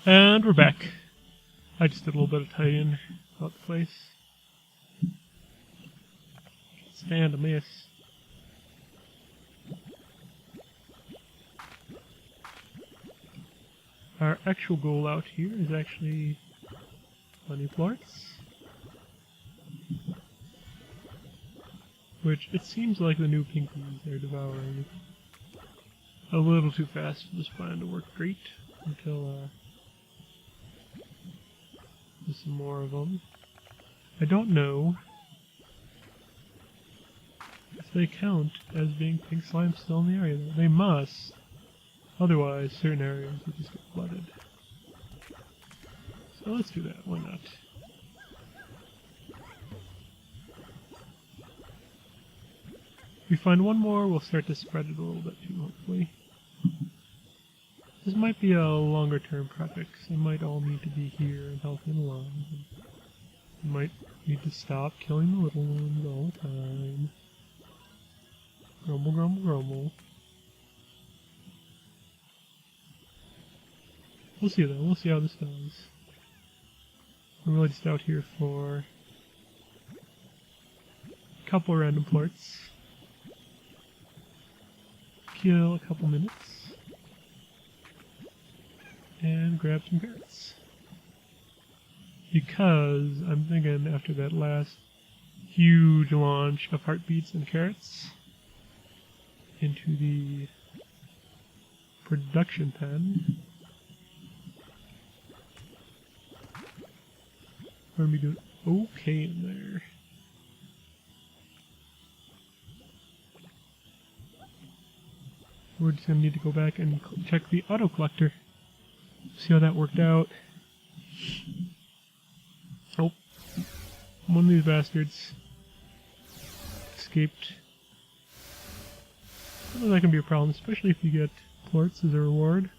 And we're back. I just did a little bit of tidying about the place. Stand a miss. Our actual goal out here is actually plenty of plorts. Which it seems like the new pinkies are devouring a little too fast for this plan to work great until there's some more of them. I don't know if they count as being pink slime still in the area though. They must. Otherwise, certain areas will just get flooded. So let's do that, why not? If we find one more, we'll start to spread it a little bit too, hopefully. This might be a longer term project, because they might all need to be here and helping along. We might need to stop killing the little ones all the time. Grumble, grumble, grumble. We'll see though, we'll see how this goes. I'm really just out here for a couple random plorts. Kill a couple minutes. And grab some carrots. Because I'm thinking after that last huge launch of heartbeats and carrots into the production pen, we're going to be doing okay in there. We're just going to need to go back and check the auto collector. See how that worked out. Oh, one of these bastards escaped. I know that can be a problem, especially if you get plorts as a reward.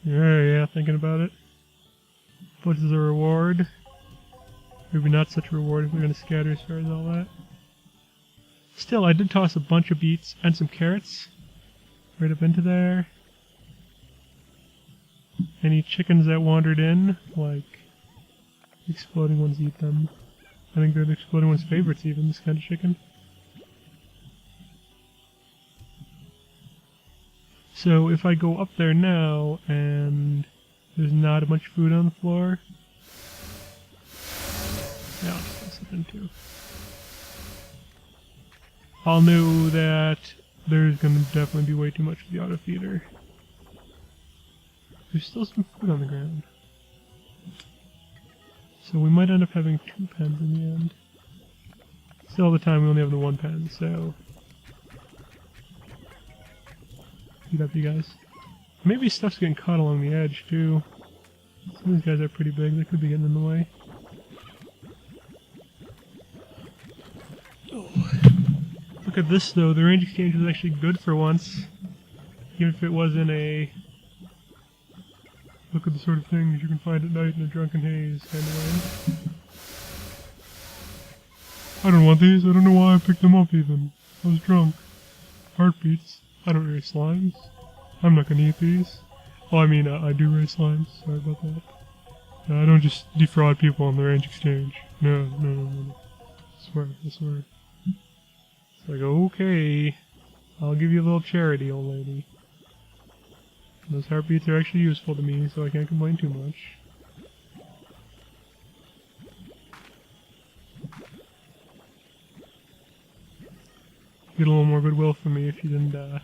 Yeah, thinking about it. Plorts as a reward. Maybe not such a reward if we're going to scatter as far as all that. Still, I did toss a bunch of beets and some carrots right up into there. Any chickens that wandered in, like, exploding ones eat them. I think they're the exploding ones' favorites even, this kind of chicken. So if I go up there now and there's not a bunch of food on the floor, yeah, I'll just toss it in too. I'll know that there's going to definitely be way too much for the auto feeder. There's still some food on the ground. So we might end up having 2 pens in the end. Still all the time we only have the 1 pen, so... Beat up, you guys. Maybe stuff's getting caught along the edge, too. Some of these guys are pretty big, they could be getting in the way. Look at this though, the range exchange was actually good for once. Even if it wasn't a look at the sort of things you can find at night in a drunken haze kind of way. I don't want these, I don't know why I picked them up even. I was drunk. Heartbeats. I don't raise slimes. I'm not gonna eat these. Well, I mean, I do raise slimes, sorry about that. I don't just defraud people on the range exchange. No. I swear. It's like, okay, I'll give you a little charity, old lady. Those heartbeats are actually useful to me, so I can't complain too much. Get a little more goodwill from me if you didn't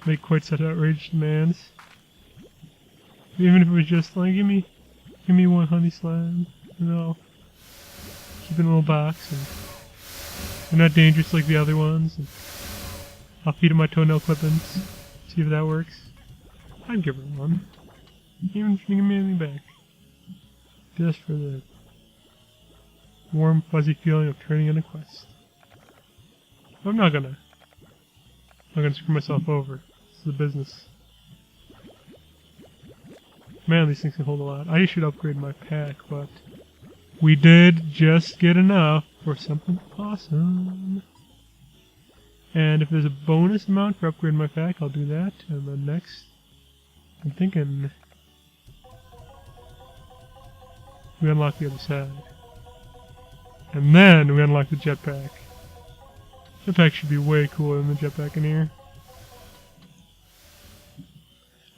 make quite such outrageous demands. Even if it was just like, give me 1 honey slime, and I'll keep it in a little box, and they're not dangerous like the other ones. And I'll feed them my toenail clippings, see if that works. I'd give her 1. Even if you give me anything back. Just for the warm, fuzzy feeling of turning in a quest. I'm not gonna screw myself over. This is a business. Man, these things can hold a lot. I should upgrade my pack, but we did just get enough for something awesome. And if there's a bonus amount for upgrading my pack, I'll do that. And then next, I'm thinking we unlock the other side. And then we unlock the jetpack. Jetpack should be way cooler than the jetpack in here.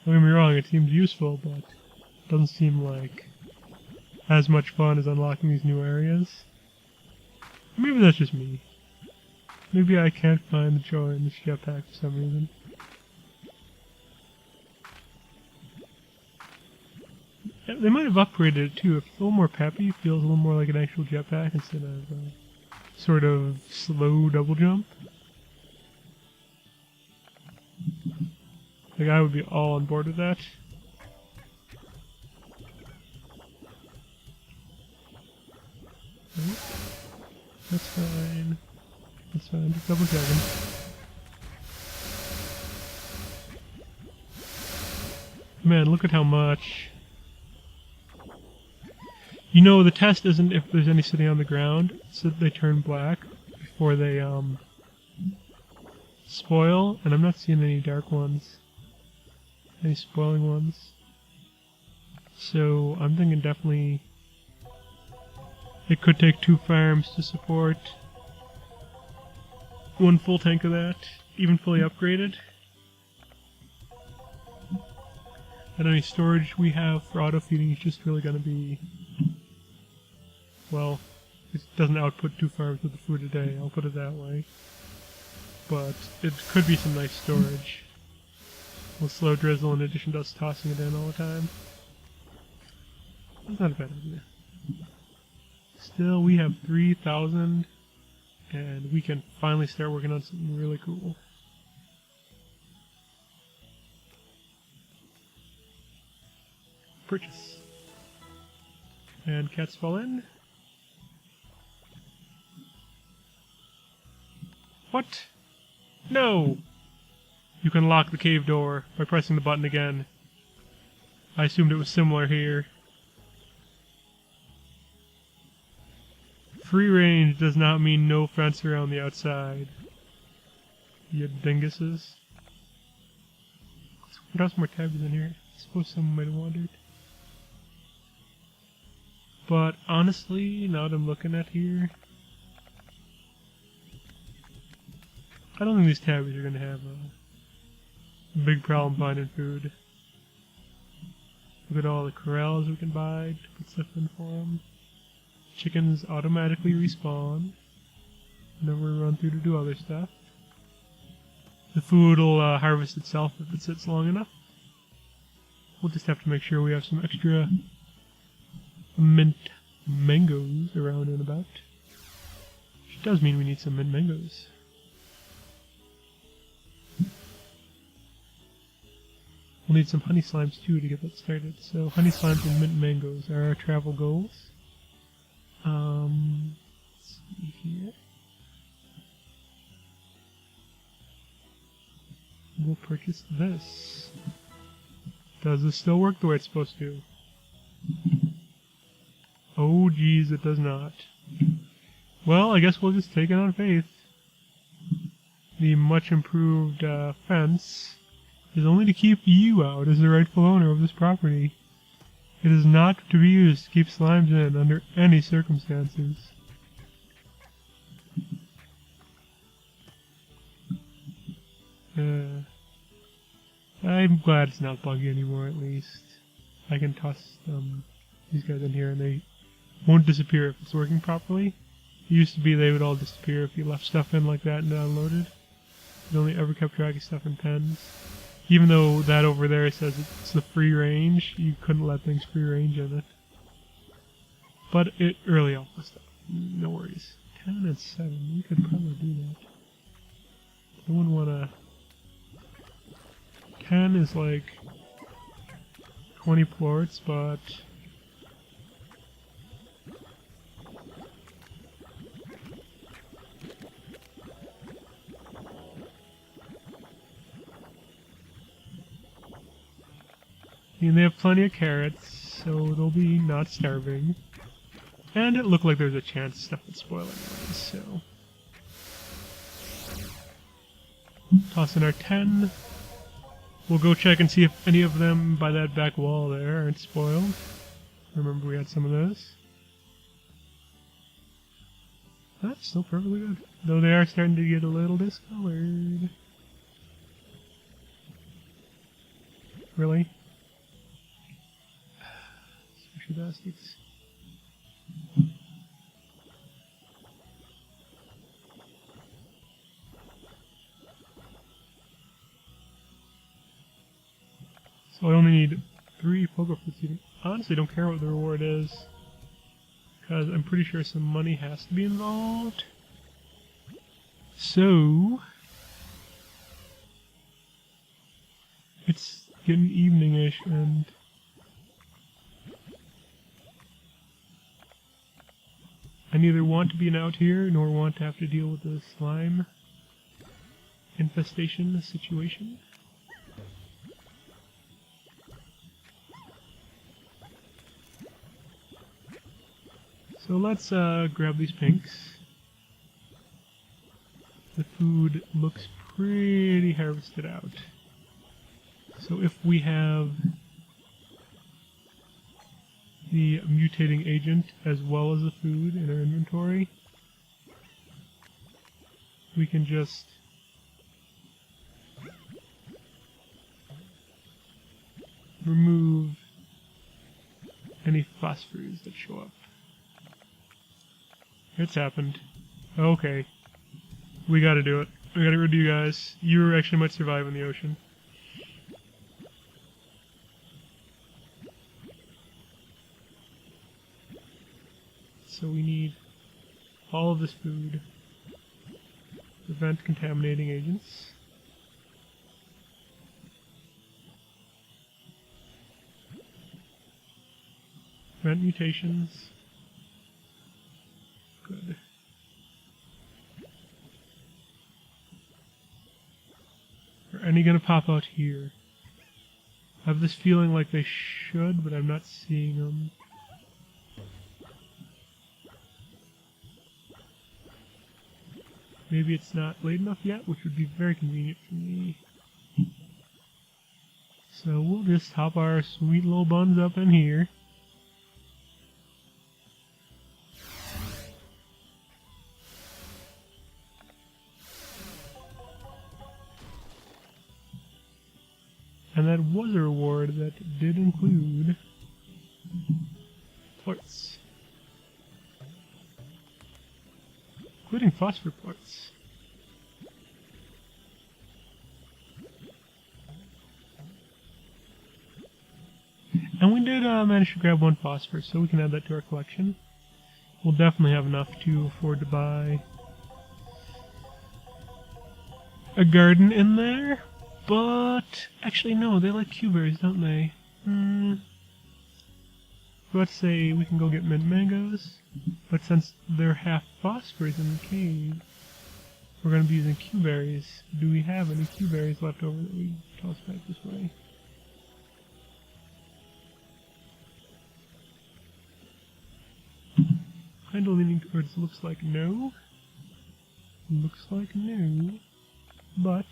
Don't get me wrong, it seems useful, but it doesn't seem like as much fun as unlocking these new areas. Maybe that's just me. Maybe I can't find the joy in this jetpack for some reason. They might have upgraded it too. If it's a little more peppy, it feels a little more like an actual jetpack instead of sort of slow double jump. Like, I would be all on board with that. That's fine. That's fine. Just double checking. Man, look at how much. You know, the test isn't if there's any sitting on the ground, so they turn black before they spoil, and I'm not seeing any dark ones. Any spoiling ones. So I'm thinking definitely it could take 2 farms to support 1 full tank of that, even fully upgraded. And any storage we have for auto feeding is just really going to be, well, it doesn't output 2 farms with the food a day, I'll put it that way. But it could be some nice storage. With slow drizzle in addition to us tossing it in all the time. That's not a bad idea. Still, we have 3,000, and we can finally start working on something really cool. Purchase. And cats fall in. What? No! You can lock the cave door by pressing the button again. I assumed it was similar here. Free range does not mean no fence around the outside. You dinguses. What else more tabs in here? I suppose someone might have wondered. But honestly, now that I'm looking at here, I don't think these tabbies are going to have a big problem finding food. Look at all the corrals we can buy to put stuff in for them. Chickens automatically respawn whenever we run through to do other stuff. The food will harvest itself if it sits long enough. We'll just have to make sure we have some extra mint mangoes around and about. Which does mean we need some mint mangoes. We'll need some honey slimes too to get that started. So honey slimes and mint mangoes are our travel goals. Let's see here. We'll purchase this. Does this still work the way it's supposed to? Oh geez, it does not. Well, I guess we'll just take it on faith. The much improved fence is only to keep you out as the rightful owner of this property. It is not to be used to keep slimes in under any circumstances. I'm glad it's not buggy anymore, at least. I can toss these guys in here and they won't disappear if it's working properly. It used to be they would all disappear if you left stuff in like that and downloaded. It only ever kept track of stuff in pens. Even though that over there says it's the free range, you couldn't let things free range in it. But it early alpha stuff. No worries. 10 and 7, we could probably do that. I wouldn't wanna... 10 is like 20 plorts, but... And they have plenty of carrots, so they'll be not starving. And it looked like there's a chance stuff would spoil anyway, so... Toss in our 10. We'll go check and see if any of them by that back wall there aren't spoiled. Remember we had some of those. That's still perfectly good. Though they are starting to get a little discolored. Really? Squishy bastards. So I only need 3 pogo fruits even. Honestly, don't care what the reward is. Because I'm pretty sure some money has to be involved. So it's getting evening-ish, and I neither want to be out here nor want to have to deal with the slime infestation situation. So let's grab these pinks. The food looks pretty harvested out. So if we have the mutating agent as well as the food in our inventory, we can just remove any phosphors that show up. It's happened. Okay. We gotta do it. We gotta rid you guys. You actually might survive in the ocean. So we need all of this food. Prevent contaminating agents. Prevent mutations. Good. Are any gonna pop out here? I have this feeling like they should, but I'm not seeing them. Maybe it's not late enough yet, which would be very convenient for me. So we'll just hop our sweet little buns up in here. And that was a reward that did include plorts. Including phosphor plorts. And we did manage to grab 1 phosphor, so we can add that to our collection. We'll definitely have enough to afford to buy a garden in there. But, actually no, they like Q-berries, don't they? Let's say we can go get mint mangoes, but since they're half phosphorus in the cave, we're going to be using Q-berries. Do we have any Q-berries left over that we toss back this way? Kind of leaning towards looks like no. Looks like no. But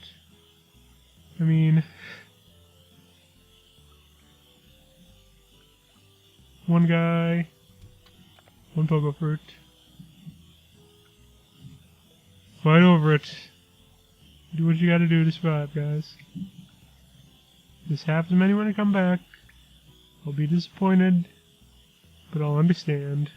I mean, 1 guy, 1 pogo fruit. Fight over it. Do what you gotta do to survive, guys. Just have as many when I come back. I'll be disappointed, but I'll understand.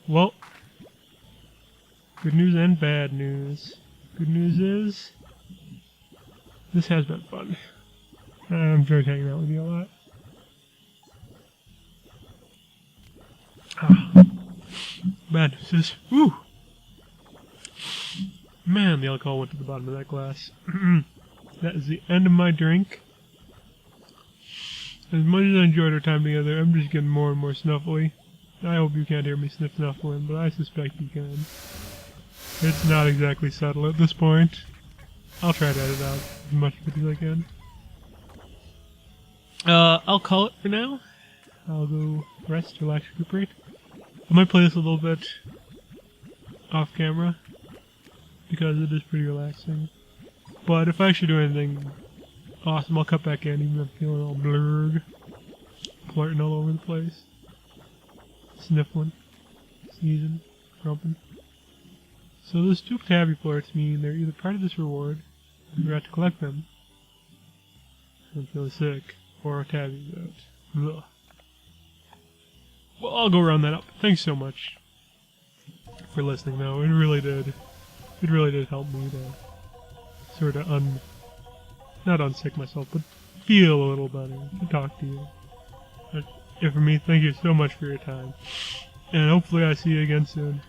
Well, good news and bad news. Good news is, this has been fun. I've enjoyed hanging out with you a lot. Bad news is, woo! Man, the alcohol went to the bottom of that glass. That is the end of my drink. As much as I enjoyed our time together, I'm just getting more and more snuffly. I hope you can't hear me sniffling, but I suspect you can. It's not exactly subtle at this point. I'll try to edit out as much of it as I can. I'll call it for now. I'll go rest, relax, recuperate. I might play this a little bit off camera because it is pretty relaxing. But if I actually do anything awesome, I'll cut back in, even if I'm feeling all blurred, flirting all over the place, sniffling, sneezing, grumping. So those 2 tabby flirts mean they're either part of this reward, and we have to collect them, I'm feeling sick, or tabbies out. Ugh. Well, I'll go round that up. Thanks so much for listening, though. It really did help me to sort of not unsick myself, but feel a little better to talk to you. But, for me, thank you so much for your time. And hopefully I see you again soon.